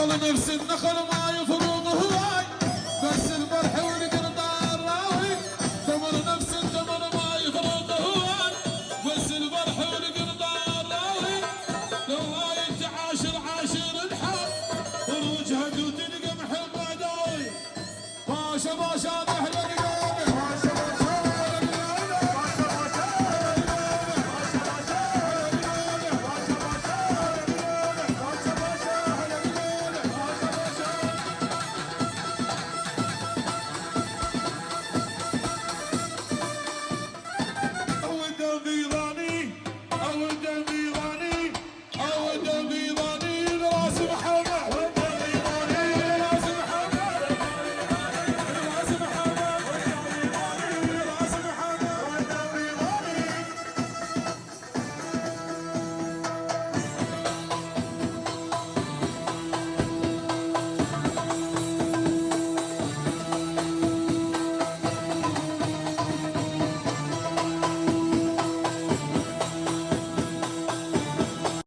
نخل نفس النخل ما يفرض هواي، بس الفرح والقردار راوي. تمر نفس التمر ما يفرض هواي، بس الفرح والقردار راوي. لو هاي تعاشر عاشر الحال، والوجهة وتلقى محب عداوي. باشا باشا نحلى